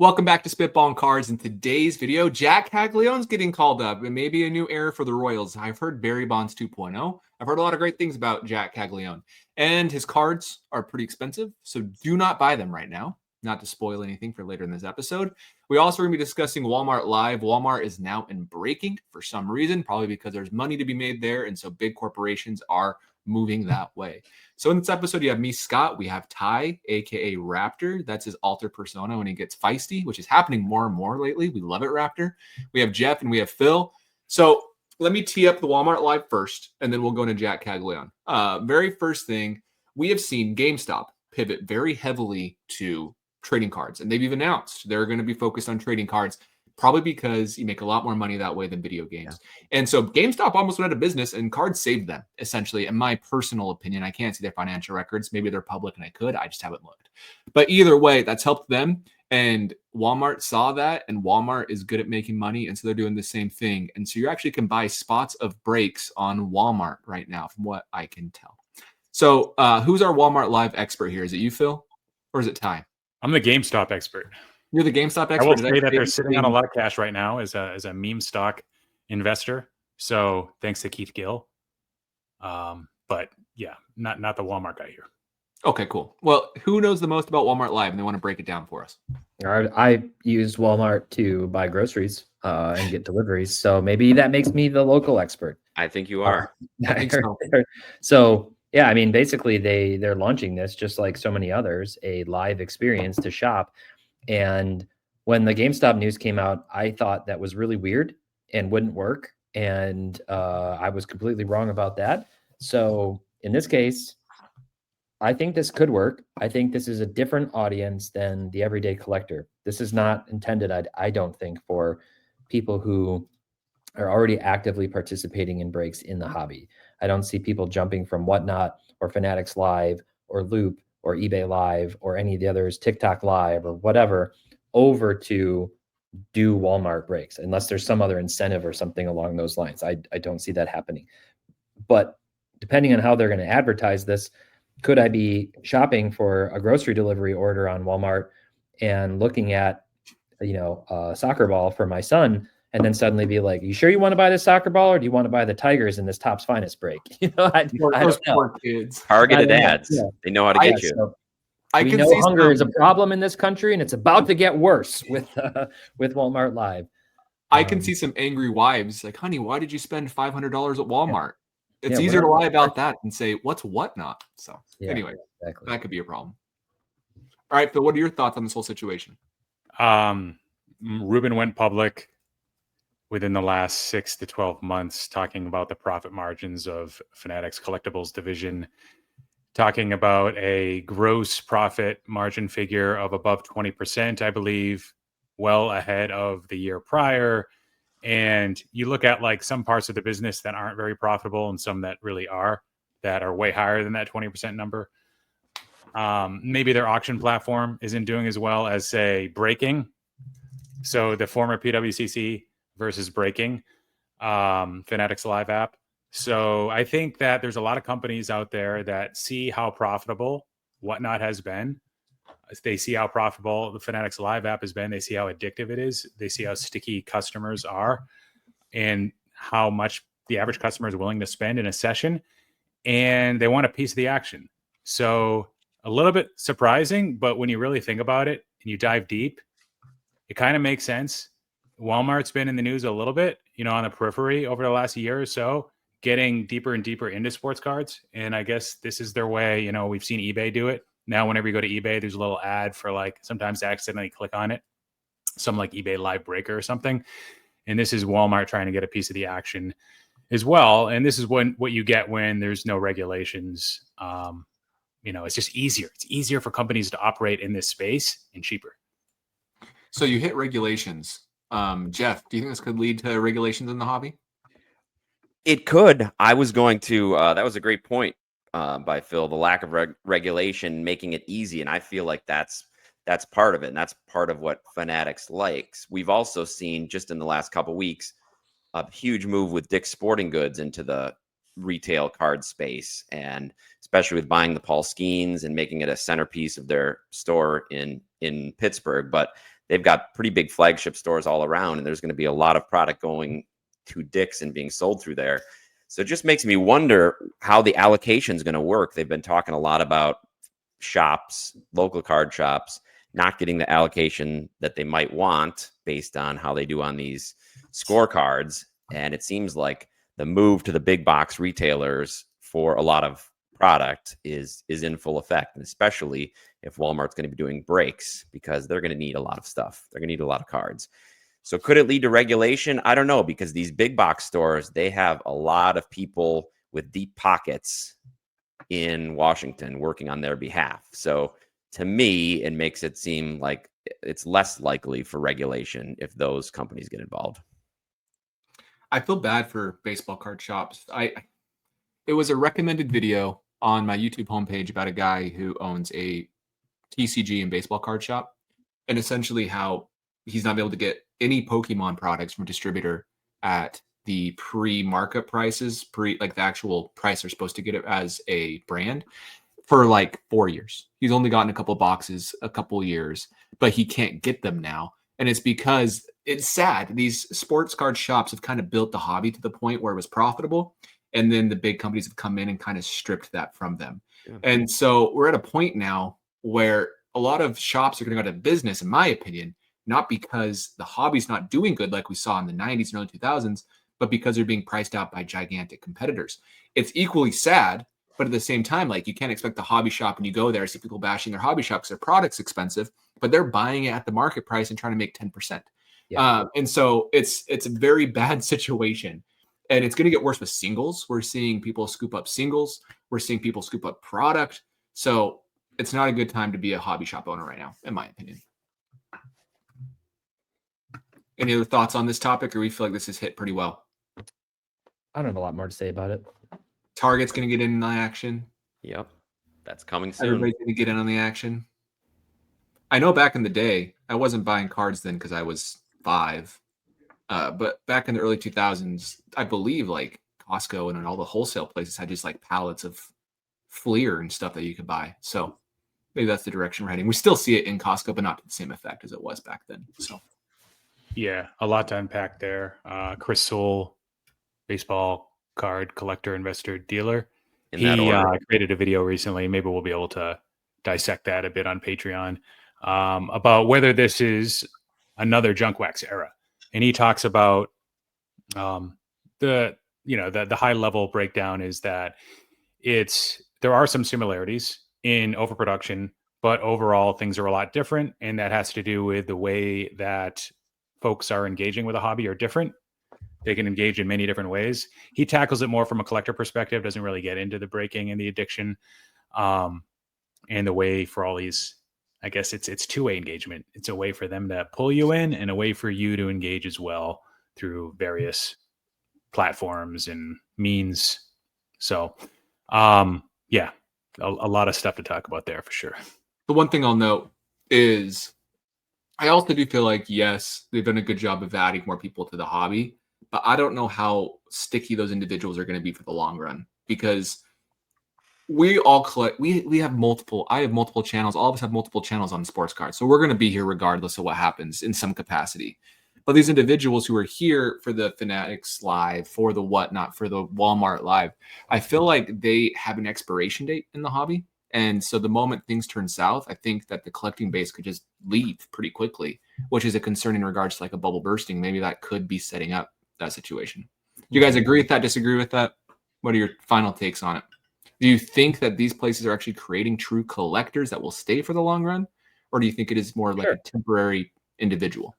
Welcome back to Spitballin Cards. In today's video, Jac Caglianone's getting called up. It may be a new era for the Royals. I've heard Barry Bonds 2.0. I've heard a lot of great things about Jac Caglianone. And his cards are pretty expensive, so do not buy them right now. Not to spoil anything for later in this episode. We also are going to be discussing Walmart Live. Walmart is now in breaking for some reason, probably because there's money to be made there, and so big corporations are moving that way. So in this episode, you have me, Scott. We have Ty, aka Raptor. That's his alter persona when he gets feisty, which is happening more and more lately. We love it, Raptor. We have Jeff and we have Phil. So let me tee up the Walmart Live first, and then we'll go into Jac Caglianone. Very first thing, we have seen GameStop pivot very heavily to trading cards, and they've even announced they're going to be focused on trading cards. Probably because you make a lot more money that way than video games. Yeah. And so GameStop almost went out of business and cards saved them, essentially, in my personal opinion. I can't see their financial records. Maybe they're public and I could. I just haven't looked. But either way, that's helped them. And Walmart saw that, and Walmart is good at making money. And so they're doing the same thing. And so you actually can buy spots of breaks on Walmart right now, from what I can tell. So who's our Walmart Live expert here? Is it you, Phil? Or is it Ty? I'm the GameStop expert. You're the GameStop expert. I will say that they're sitting on a lot of cash right now as a meme stock investor. So thanks to Keith Gill. But yeah, not the Walmart guy here. Okay, cool. Well, who knows the most about Walmart Live, and they want to break it down for us? I use Walmart to buy groceries and get deliveries. So maybe that makes me the local expert. I think you are. I think so. So yeah, I mean, basically they're launching this just like so many others, a live experience to shop. And when the GameStop news came out, I thought that was really weird and wouldn't work. And I was completely wrong about that. So in this case, I think this could work. I think this is a different audience than the everyday collector. This is not intended, I don't think, for people who are already actively participating in breaks in the hobby. I don't see people jumping from Whatnot or Fanatics Live or Loop or eBay Live or any of the others, TikTok Live or whatever, over to do Walmart breaks, unless there's some other incentive or something along those lines. I don't see that happening. But depending on how they're going to advertise this, could I be shopping for a grocery delivery order on Walmart and looking at, a soccer ball for my son, and then suddenly be like, you sure you want to buy this soccer ball, or do you want to buy the Tigers in this Topps Finest break? I don't know. Kids. Targeted ads. Yeah. They know how to get you. So we know hunger is a problem in this country, and it's about to get worse with Walmart Live. I can see some angry wives like, honey, why did you spend $500 at Walmart? Yeah. It's easier to lie about that and say, what's Whatnot? So anyway, exactly. That could be a problem. All right, Phil, what are your thoughts on this whole situation? Ruben went public within the last 6 to 12 months, talking about the profit margins of Fanatics Collectibles division, talking about a gross profit margin figure of above 20%, I believe, well ahead of the year prior. And you look at like some parts of the business that aren't very profitable and some that really are, that are way higher than that 20% number. Maybe their auction platform isn't doing as well as, say, breaking. So the former PWCC versus breaking, Fanatics Live app. So I think that there's a lot of companies out there that see how profitable Whatnot has been. They see how profitable the Fanatics Live app has been. They see how addictive it is. They see how sticky customers are and how much the average customer is willing to spend in a session. And they want a piece of the action. So a little bit surprising, but when you really think about it and you dive deep, it kind of makes sense. Walmart's been in the news a little bit, on the periphery over the last year or so, getting deeper and deeper into sports cards. And I guess this is their way. We've seen eBay do it. Now, whenever you go to eBay, there's a little ad for sometimes to accidentally click on it, some like eBay Live Breaker or something. And this is Walmart trying to get a piece of the action as well. And this is what you get when there's no regulations. It's just easier. It's easier for companies to operate in this space and cheaper. So you hit regulations. Jeff, do you think this could lead to regulations in the hobby? It could. I was going to, that was a great point by Phil, the lack of regulation, making it easy. And I feel like that's part of it. And that's part of what Fanatics likes. We've also seen just in the last couple of weeks, a huge move with Dick's Sporting Goods into the retail card space, and especially with buying the Paul Skeens and making it a centerpiece of their store in Pittsburgh. But they've got pretty big flagship stores all around, and there's going to be a lot of product going to Dick's and being sold through there. So it just makes me wonder how the allocation is going to work. They've been talking a lot about shops, local card shops, not getting the allocation that they might want based on how they do on these scorecards. And it seems like the move to the big box retailers for a lot of product is in full effect, and especially if Walmart's going to be doing breaks, because they're going to need a lot of stuff. They're going to need a lot of cards. So could it lead to regulation? I don't know, because these big box stores, they have a lot of people with deep pockets in Washington working on their behalf. So to me, it makes it seem like it's less likely for regulation if those companies get involved. I feel bad for baseball card shops. It was a recommended video on my YouTube homepage about a guy who owns a TCG and baseball card shop, and essentially how he's not able to get any Pokemon products from a distributor at the pre-markup prices, like the actual price they're supposed to get it as a brand, for like 4 years. He's only gotten a couple boxes a couple years, but he can't get them now. And it's because it's sad. These sports card shops have kind of built the hobby to the point where it was profitable. And then the big companies have come in and kind of stripped that from them. Yeah. And so we're at a point now where a lot of shops are going to go out of business, in my opinion, not because the hobby's not doing good like we saw in the 90s and early 2000s, but because they're being priced out by gigantic competitors. It's equally sad, but at the same time, like, you can't expect the hobby shop when you go there, see people bashing their hobby shop because their product's expensive, but they're buying it at the market price and trying to make 10%. Yeah. And so it's a very bad situation. And it's going to get worse with singles. We're seeing people scoop up singles. We're seeing people scoop up product. So it's not a good time to be a hobby shop owner right now, in my opinion. Any other thoughts on this topic, or we feel like this is hit pretty well? I don't have a lot more to say about it. Target's going to get in the action. Yep. That's coming soon. Everybody's going to get in on the action. I know back in the day, I wasn't buying cards then because I was 5. But back in the early 2000s, I believe like Costco and all the wholesale places had just like pallets of Fleer and stuff that you could buy. So maybe that's the direction we're heading. We still see it in Costco, but not to the same effect as it was back then. So yeah, a lot to unpack there. Chris Soule, baseball card collector, investor, dealer. He created a video recently. Maybe we'll be able to dissect that a bit on Patreon about whether this is another junk wax era. And he talks about the high level breakdown is that there are some similarities in overproduction, but overall things are a lot different. And that has to do with the way that folks are engaging with a hobby are different. They can engage in many different ways. He tackles it more from a collector perspective, doesn't really get into the breaking and the addiction and the way for all these. I guess it's two-way engagement. It's a way for them to pull you in and a way for you to engage as well through various platforms and means. So, yeah, a lot of stuff to talk about there for sure. The one thing I'll note is I also do feel like, yes, they've done a good job of adding more people to the hobby, but I don't know how sticky those individuals are going to be for the long run, because we all collect. We have multiple. I have multiple channels. All of us have multiple channels on sports cards, so we're going to be here regardless of what happens in some capacity. But these individuals who are here for the Fanatics Live, for the whatnot, for the Walmart Live, I feel like they have an expiration date in the hobby, and so the moment things turn south, I think that the collecting base could just leave pretty quickly, which is a concern in regards to like a bubble bursting. Maybe that could be setting up that situation. Do you guys agree with that? Disagree with that? What are your final takes on it? Do you think that these places are actually creating true collectors that will stay for the long run? Or do you think it is more like a temporary individual?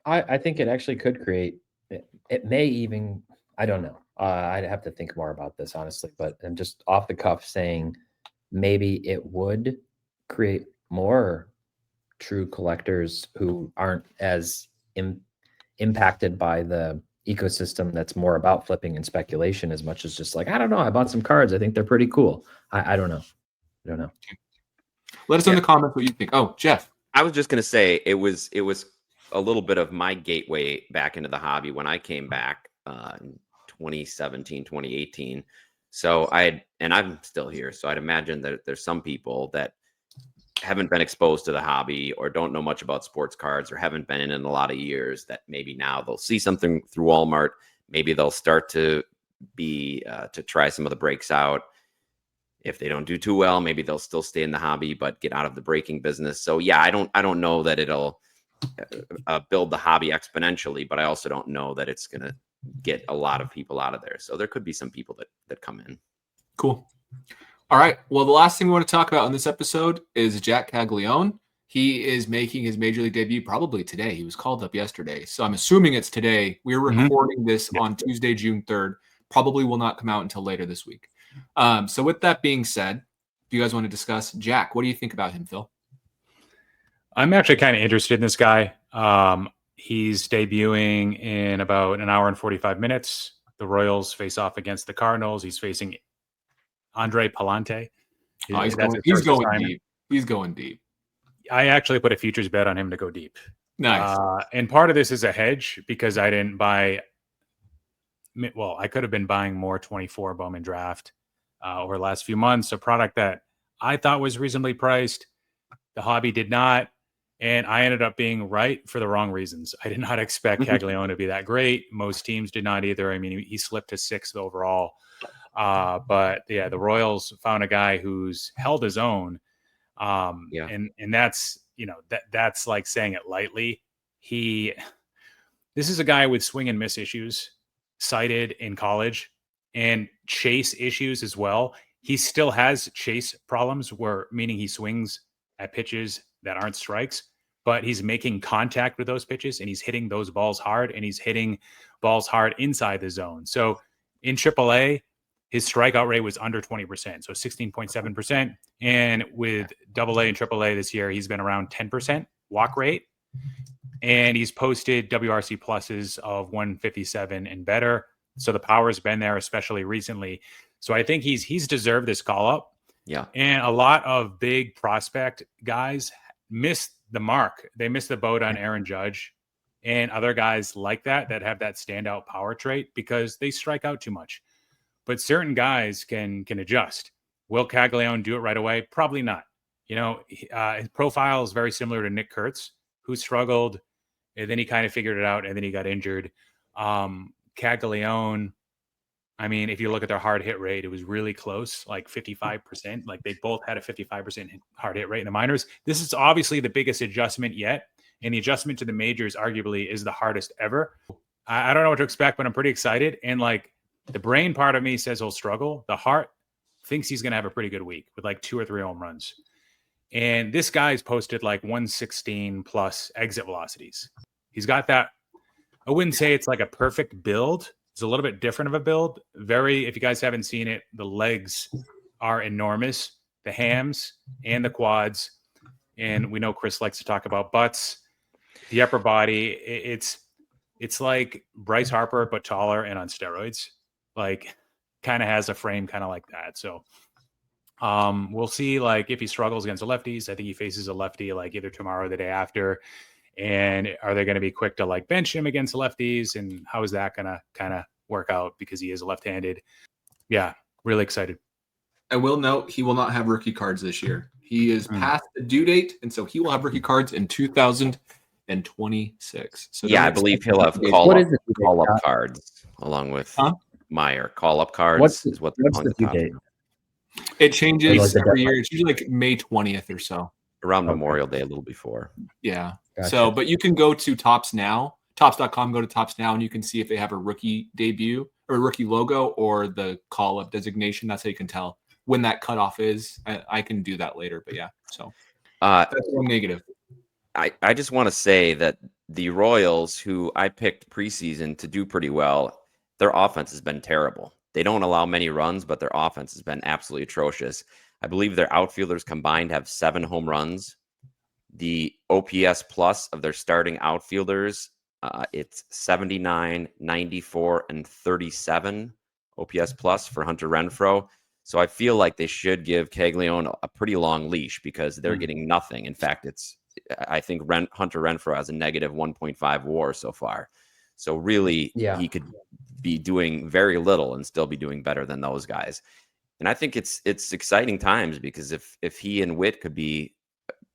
I think it actually could create, it may even, I don't know. I'd have to think more about this, honestly, but I'm just off the cuff saying maybe it would create more true collectors who aren't as impacted by the ecosystem that's more about flipping and speculation as much as just like, I don't know, I bought some cards, I think they're pretty cool. I don't know. Let us know in the comments what you think. Oh, Jeff. I was just going to say it was a little bit of my gateway back into the hobby when I came back in 2017, 2018. So I'm still here. So I'd imagine that there's some people that haven't been exposed to the hobby or don't know much about sports cards or haven't been in a lot of years, that maybe now they'll see something through Walmart. Maybe they'll start to to try some of the breaks out. If they don't do too well, maybe they'll still stay in the hobby but get out of the breaking business. So yeah, I don't know that it'll build the hobby exponentially, but I also don't know that it's going to get a lot of people out of there. So there could be some people that come in. Cool. All right. Well, the last thing we want to talk about in this episode is Jac Caglianone. He is making his major league debut probably today. He was called up yesterday, so I'm assuming it's today. We're recording this on Tuesday, June 3rd. Probably will not come out until later this week. So with that being said, do you guys want to discuss Jac? What do you think about him, Phil? I'm actually kind of interested in this guy. He's debuting in about an hour and 45 minutes. The Royals face off against the Cardinals. He's facing Andre Palante. He's going deep. He's going deep. I actually put a futures bet on him to go deep. Nice. And part of this is a hedge because I didn't buy. Well, I could have been buying more 24 Bowman draft over the last few months. A product that I thought was reasonably priced. The hobby did not. And I ended up being right for the wrong reasons. I did not expect Caglianone to be that great. Most teams did not either. I mean, he slipped to 6th overall. But yeah, the Royals found a guy who's held his own. And that's, that's like saying it lightly. This is a guy with swing and miss issues cited in college and chase issues as well. He still has chase problems meaning he swings at pitches that aren't strikes, but he's making contact with those pitches and he's hitting those balls hard and he's hitting balls hard inside the zone. So in AAA, his strikeout rate was under 20%, so 16.7%. And with AA and AAA this year, he's been around 10% walk rate. And he's posted WRC pluses of 157 and better. So the power's been there, especially recently. So I think he's deserved this call up. Yeah. And a lot of big prospect guys missed the mark. They missed the boat on Aaron Judge and other guys like that have that standout power trait because they strike out too much. But certain guys can adjust. Will Caglianone do it right away? Probably not. His profile is very similar to Nick Kurtz, who struggled, and then he kind of figured it out, and then he got injured. Caglianone, I mean, if you look at their hard hit rate, it was really close, like 55%. Like they both had a 55% hard hit rate in the minors. This is obviously the biggest adjustment yet, and the adjustment to the majors arguably is the hardest ever. I don't know what to expect, but I'm pretty excited. And like the brain part of me says he'll struggle. The heart thinks he's going to have a pretty good week with like 2 or 3 home runs. And this guy's posted like 116 plus exit velocities. He's got that. I wouldn't say it's like a perfect build. It's a little bit different of a build. If you guys haven't seen it, the legs are enormous, the hams and the quads. And we know Chris likes to talk about butts. The upper body, it's like Bryce Harper, but taller and on steroids. Like kind of has a frame kind of like that. So we'll see like if he struggles against the lefties. I think he faces a lefty like either tomorrow or the day after. And are they going to be quick to like bench him against the lefties? And how is that going to kind of work out because he is left-handed? Yeah, really excited. I will note he will not have rookie cards this year. He is past the due date, and so he will have rookie cards in 2026. So yeah, I believe he'll have call-up cards along with Meyer. Call-up cards is what they're on the top. It changes every year. It's usually like May 20th or so. Around Memorial Day, a little before. Yeah. Gotcha. So, but you can go to Topps now, Topps.com, go to Topps now, and you can see if they have a rookie debut or a rookie logo or the call-up designation. That's how you can tell when that cutoff is. I can do that later, but yeah. So that's one negative. I just want to say that the Royals, who I picked preseason to do pretty well, their offense has been terrible. They don't allow many runs, but their offense has been absolutely atrocious. I believe their outfielders combined have 7 home runs. The OPS plus of their starting outfielders, it's 79, 94, and 37 OPS plus for Hunter Renfroe. So I feel like they should give Caglianone a pretty long leash because they're getting nothing. In fact, I think Hunter Renfroe has a negative 1.5 WAR so far. So really, he could be doing very little and still be doing better than those guys. And I think it's exciting times because if he and Witt could be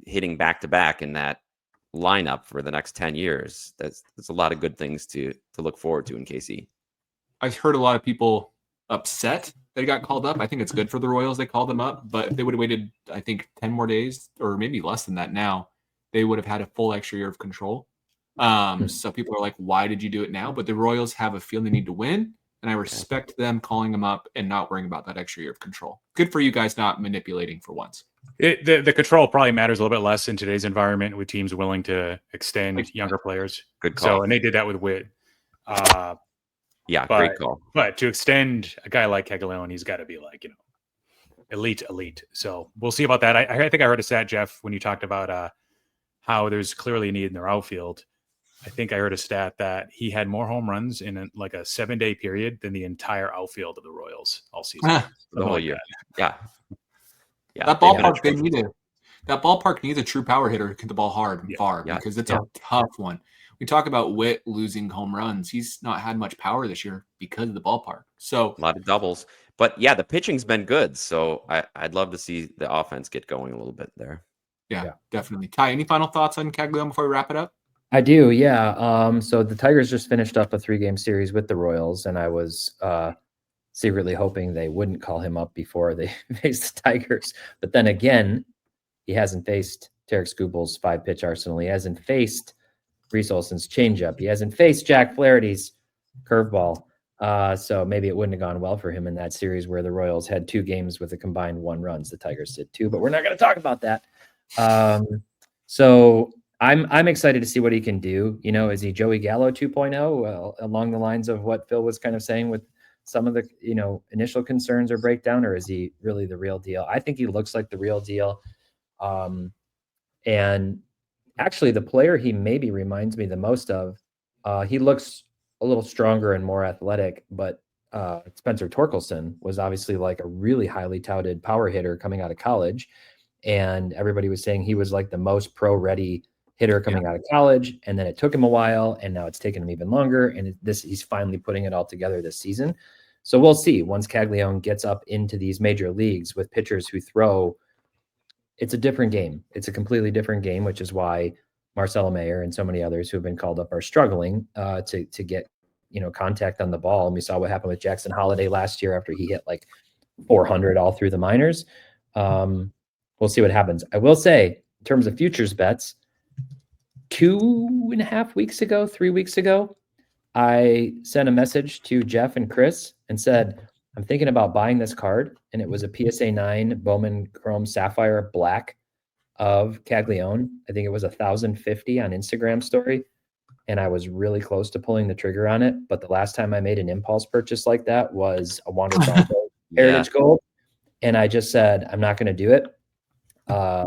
hitting back to back in that lineup for the next 10 years. That's a lot of good things to look forward to in KC. I've heard a lot of people upset that he got called up. I think it's good for the Royals they called him up, but if they would have waited, I think 10 more days or maybe less than that now, they would have had a full extra year of control. So people are like, why did you do it now? But the Royals have a feeling they need to win, and I respect them calling him up and not worrying about that extra year of control. Good for you guys not manipulating for once. The control probably matters a little bit less in today's environment with teams willing to extend younger players. Good call. So, and they did that with Witt. Yeah, great call. But to extend a guy like Caglianone, he's got to be like, elite. So we'll see about that. I think I heard a stat, Jeff, when you talked about how there's clearly a need in their outfield. I think I heard a stat that he had more home runs in a 7-day period than the entire outfield of the Royals all season. The whole year. Yeah. That ballpark they need it. That ballpark needs a true power hitter who can hit the ball hard and far because it's a tough one. We talk about Witt losing home runs. He's not had much power this year because of the ballpark. So a lot of doubles. But yeah, the pitching's been good. So I'd love to see the offense get going a little bit there. Yeah, definitely. Ty, any final thoughts on Caglianone before we wrap it up? I do, yeah. So the Tigers just finished up a 3-game series with the Royals, and I was secretly hoping they wouldn't call him up before they faced the Tigers. But then again, he hasn't faced Tarek Skubal's 5-pitch arsenal. He hasn't faced Reese Olson's changeup. He hasn't faced Jack Flaherty's curveball. So maybe it wouldn't have gone well for him in that series where the Royals had 2 games with a combined 1 runs. The Tigers did 2, but we're not going to talk about that. So I'm excited to see what he can do. Is he Joey Gallo 2.0? Well, along the lines of what Phil was kind of saying with some of the, initial concerns or breakdown, or is he really the real deal? I think he looks like the real deal. And actually the player he maybe reminds me the most of, he looks a little stronger and more athletic, but Spencer Torkelson was obviously like a really highly touted power hitter coming out of college. And everybody was saying he was like the most pro-ready hitter coming out of college. And then it took him a while, and now it's taken him even longer. And he's finally putting it all together this season. So we'll see once Caglianone gets up into these major leagues with pitchers who throw. It's a different game. It's a completely different game, which is why Marcelo Mayer and so many others who have been called up are struggling to get, contact on the ball. And we saw what happened with Jackson Holiday last year after he hit like 400 all through the minors. We'll see what happens. I will say, in terms of futures bets, 2.5 weeks ago, 3 weeks ago, I sent a message to Jeff and Chris and said, I'm thinking about buying this card. And it was a PSA 9 Bowman Chrome Sapphire Black of Caglianone. I think it was 1,050 on Instagram story. And I was really close to pulling the trigger on it. But the last time I made an impulse purchase like that was a Wander Franco Heritage Gold. And I just said, I'm not going to do it.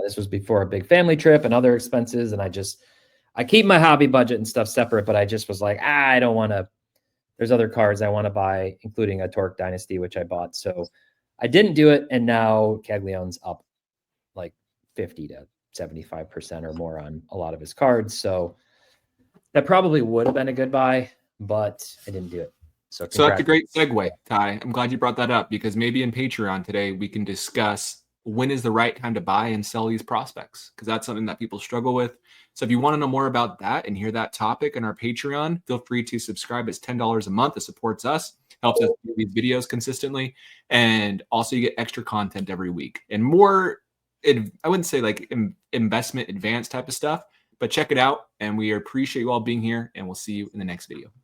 This was before a big family trip and other expenses. And I keep my hobby budget and stuff separate, but I just was like, I don't want to, there's other cards I want to buy, including a Torque Dynasty, which I bought. So I didn't do it. And now Caglianone's up like 50 to 75% or more on a lot of his cards. So that probably would have been a good buy, but I didn't do it. So that's a great segue, Ty. I'm glad you brought that up because maybe in Patreon today, we can discuss when is the right time to buy and sell these prospects, because that's something that people struggle with. So if you want to know more about that and hear that topic in our Patreon, feel free to subscribe. It's $10 a month. It supports us, helps us do these videos consistently. And also you get extra content every week and more, I wouldn't say like investment advanced type of stuff, but check it out. And we appreciate you all being here, and we'll see you in the next video.